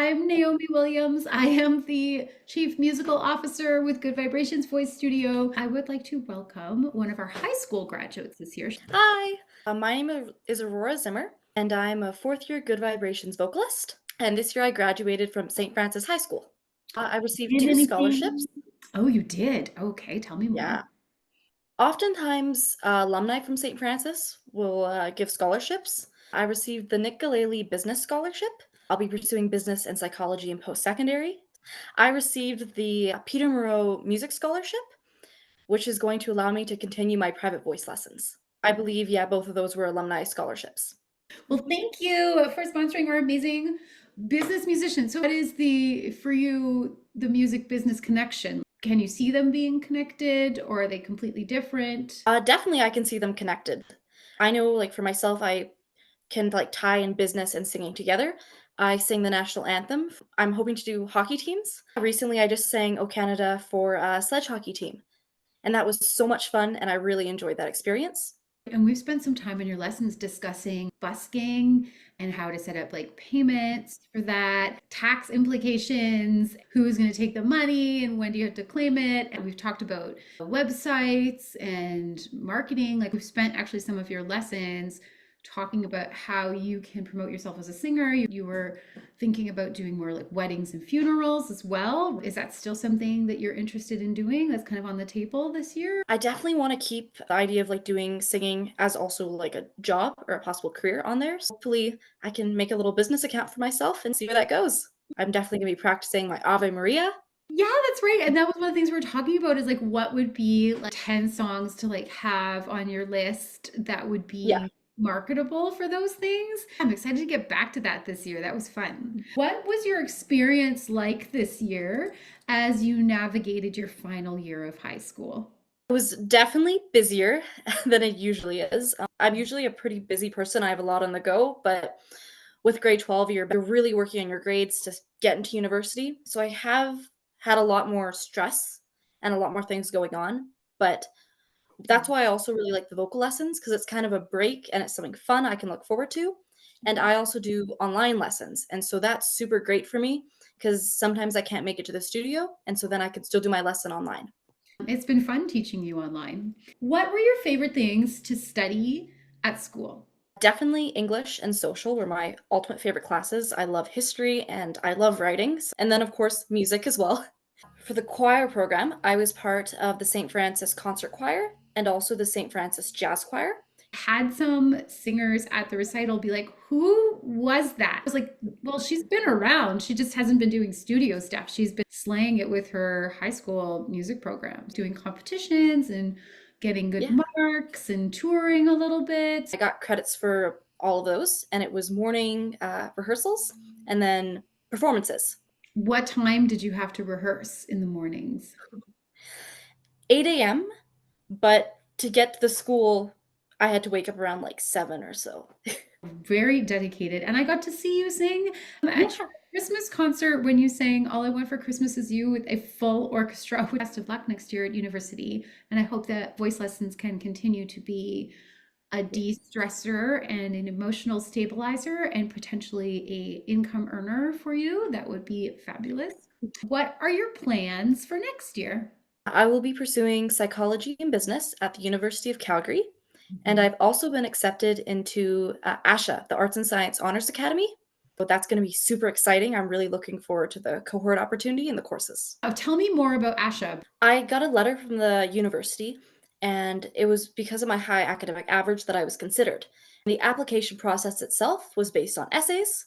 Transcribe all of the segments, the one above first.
I'm Naomi Williams. I am the Chief Musical Officer with Good Vibrations Voice Studio. I would like to welcome one of our high school graduates this year. Hi, my name is Aurora Zimmer, and I'm a fourth year Good Vibrations vocalist. And this year I graduated from St. Francis High School. I received And two scholarships. anything? Oh, you did? Okay, tell me more. Yeah. Oftentimes, alumni from St. Francis will give scholarships. I received the Nick Galeli Business Scholarship. I'll be pursuing business and psychology in post secondary. I received the Peter Moreau Music Scholarship, which is going to allow me to continue my private voice lessons. I believe, yeah, both of those were alumni scholarships. Well, thank you for sponsoring our amazing business musician. So, what is for you, the music business connection? Can you see them being connected or are they completely different? Definitely, I can see them connected. I know, like, for myself, I can, like, tie in business and singing together. I sing the national anthem. I'm hoping to do hockey teams. Recently, I just sang "O Canada" for a sledge hockey team, and that was so much fun, and I really enjoyed that experience. And we've spent some time in your lessons discussing busking and how to set up like payments for that, tax implications, who's going to take the money and when do you have to claim it. And we've talked about websites and marketing. Like we've spent actually some of your lessons talking about how you can promote yourself as a singer. You were thinking about doing more like weddings and funerals as well. Is that still something that you're interested in doing that's kind of on the table this year? I definitely wanna keep the idea of, like, doing singing as also, like, a job or a possible career on there, so hopefully, I can make a little business account for myself and see where that goes. I'm definitely gonna be practicing my Ave Maria. Yeah, that's right. And that was one of the things we were talking about is like what would be like 10 songs to like have on your list that would Yeah. be marketable for those things. I'm excited to get back to that this year. That was fun. What was your experience like this year as you navigated your final year of high school? It was definitely busier than it usually is. I'm usually a pretty busy person, I have a lot on the go, but with grade 12, you're really working on your grades to get into university, so I have had a lot more stress and a lot more things going on, but that's why I also really like the vocal lessons because it's kind of a break and it's something fun I can look forward to, and I also do online lessons, and so that's super great for me because sometimes I can't make it to the studio, and so then I can still do my lesson online. It's been fun teaching you online. What were your favorite things to study at school? Definitely English and social were my ultimate favorite classes. I love history and I love writings, and then, of course, music as well. For the choir program, I was part of the St. Francis Concert Choir and also the St. Francis Jazz Choir. Had some singers at the recital be like, "Who was that?" I was like, "Well, she's been around. She just hasn't been doing studio stuff. She's been slaying it with her high school music programs, doing competitions and getting good Yeah, marks and touring a little bit." I got credits for all of those, and it was morning rehearsals and then performances. What time did you have to rehearse in the mornings? 8 a.m., but to get to the school, I had to wake up around like 7 or so. Very dedicated. And I got to see you sing Yeah. at your Christmas concert when you sang All I Want for Christmas Is You with a full orchestra. Best of luck next year at university. And I hope that voice lessons can continue to be a de-stressor and an emotional stabilizer and potentially a income earner for you. That would be fabulous. What are your plans for next year? I will be pursuing psychology and business at the University of Calgary, and Mhm. I've also been accepted into ASHA, the Arts and Science Honors Academy. So that's going to be super exciting. I'm really looking forward to the cohort opportunity and the courses. Tell me more about Asha. I got a letter from the university, and it was because of my high academic average that I was considered. The application process itself was based on essays,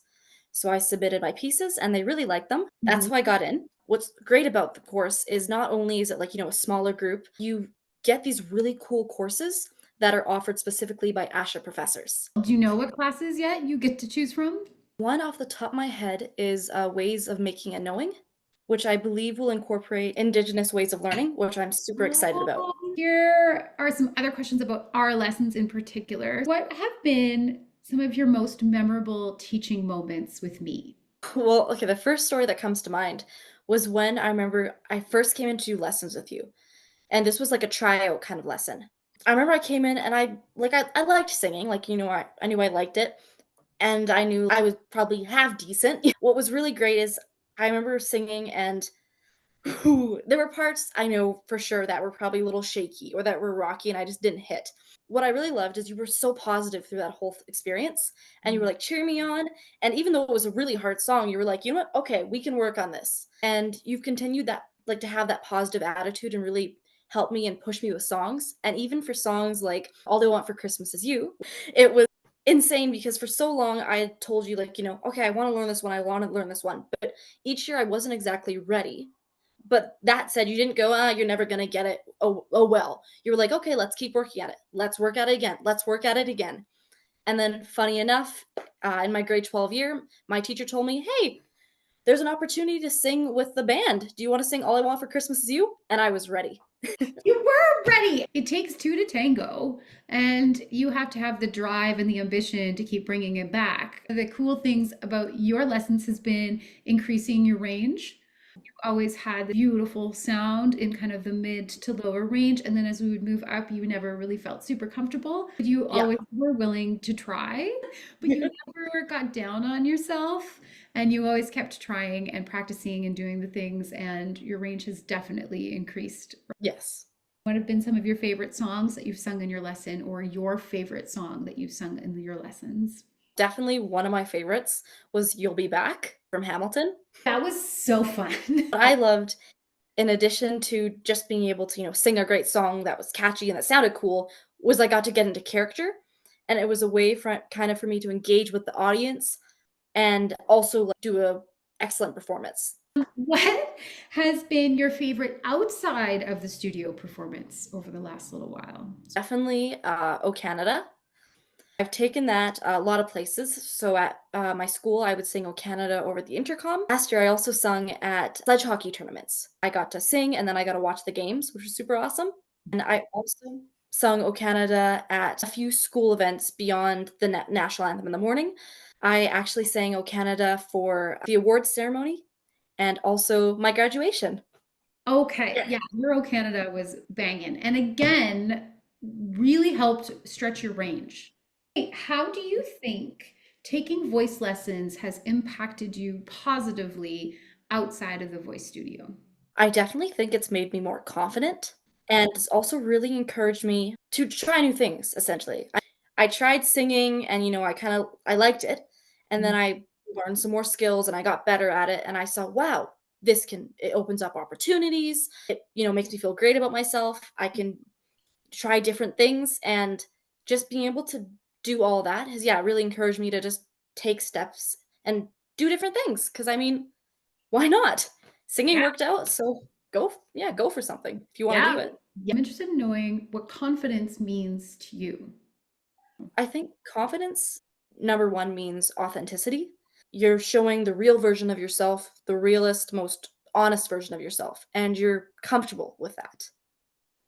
so I submitted my pieces and they really liked them. That's Mhm. how I got in. What's great about the course is not only is it like, a smaller group, you get these really cool courses that are offered specifically by ASHA professors. Do you know what classes yet you get to choose from? One off the top of my head is ways of making a knowing, which I believe will incorporate indigenous ways of learning, which I'm super excited about. Here are some other questions about our lessons in particular. What have been some of your most memorable teaching moments with me? Well, okay, the first story that comes to mind was when I remember I first came in to do lessons with you. And this was like a tryout kind of lesson. I remember I came in and I liked singing, like, I knew I liked it. and I knew I was probably half decent. What was really great is I remember singing and there were parts I know for sure that were probably a little shaky or that were rocky and I just didn't hit. What I really loved is you were so positive through that whole experience and you were like cheering me on. And even though it was a really hard song, you were like, you know what? Okay, we can work on this. And you've continued that, like to have that positive attitude and really help me and push me with songs. And even for songs like All They Want for Christmas Is You, it was insane because for so long I had told you, like, okay, I want to learn this one, I want to learn this one. But each year I wasn't exactly ready, but that said, you didn't go, "Ah, you're never gonna get it. Oh well." You were like, "Okay, let's keep working at it. Let's work at it again. Let's work at it again." And then, funny enough, in my grade 12 year, my teacher told me, "Hey, there's an opportunity to sing with the band. Do you want to sing All I Want for Christmas Is You?" And I was ready. You were ready. It takes two to tango, and you have to have the drive and the ambition to keep bringing it back. The cool things about your lessons has been increasing your range. Always had the beautiful sound in kind of the mid to lower range. And then as we would move up, you never really felt super comfortable. But you Yeah. always were willing to try, but you never got down on yourself. And you always kept trying and practicing and doing the things. And your range has definitely increased. Yes. What have been some of your favorite songs that you've sung in your lesson, or your favorite song that you've sung in your lessons? Definitely one of my favorites was You'll Be Back from Hamilton. That was so fun. I loved, in addition to just being able to, sing a great song that was catchy and that sounded cool, was I got to get into character. And it was a way for kind of for me to engage with the audience and also like, do a excellent performance. What has been your favorite outside of the studio performance over the last little while? Definitely O Canada. I've taken that a lot of places. So at my school, I would sing O Canada over the intercom. Last year, I also sung at sledge hockey tournaments. I got to sing and then I got to watch the games, which was super awesome. And I also sung O Canada at a few school events beyond the national anthem in the morning. I actually sang O Canada for the awards ceremony and also my graduation. Okay, Yeah. yeah, Euro Canada was banging. And again, really helped stretch your range. Hey, how do you think taking voice lessons has impacted you positively outside of the voice studio? I definitely think it's made me more confident, and it's also really encouraged me to try new things, essentially. I tried singing and, I liked it, and then I learned some more skills and I got better at it, and I saw, wow, it opens up opportunities. It, makes me feel great about myself. I can try different things, and just being able to do all that has, yeah, really encouraged me to just take steps and do different things. Because I mean, why not? Singing Yeah, worked out, so go for something if you wanna yeah. do it. Yeah, I'm interested in knowing what confidence means to you. I think confidence, number 1, means authenticity. You're showing the real version of yourself, the realest, most honest version of yourself, and you're comfortable with that.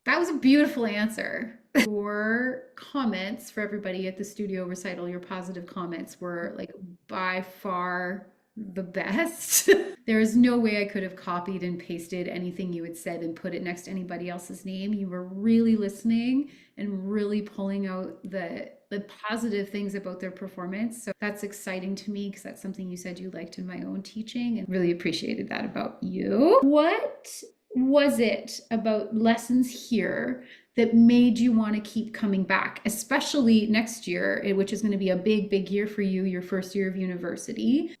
That was a beautiful answer. Your comments for everybody at the studio recital, your positive comments were like by far the best. There is no way I could have copied and pasted anything you had said and put it next to anybody else's name. You were really listening and really pulling out the positive things about their performance. So that's exciting to me because that's something you said you liked in my own teaching and really appreciated that about you. What was it about lessons here that made you want to keep coming back, especially next year, which is going to be a big, big year for you, your first year of university?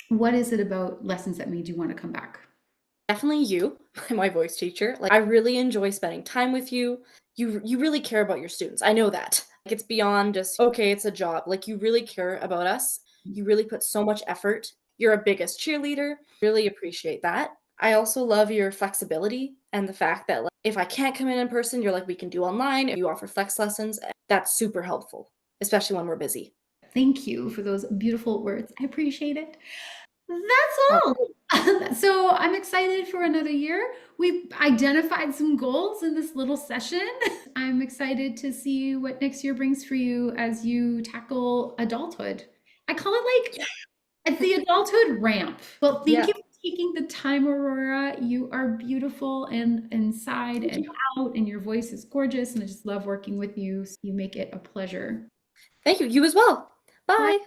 What is it about lessons that made you want to come back? Definitely you, my voice teacher. Like, I really enjoy spending time with you. You really care about your students. I know that. Like, it's beyond just, "Okay, it's a job." Like, you really care about us. You really put so much effort. You're our biggest cheerleader. Really appreciate that. I also love your flexibility and the fact that, like, if I can't come in person, you're like, "We can do online." You offer flex lessons. That's super helpful, especially when we're busy. Thank you for those beautiful words. I appreciate it. That's Oh, all. So I'm excited for another year. We've identified some goals in this little session. I'm excited to see what next year brings for you as you tackle adulthood. I call it like it's the adulthood ramp. Well, thank yeah. you for taking the time, Aurora. You are beautiful and inside Thank and you. out, and your voice is gorgeous. And I just love working with you. You make it a pleasure. Thank you. You as well. Bye. Bye.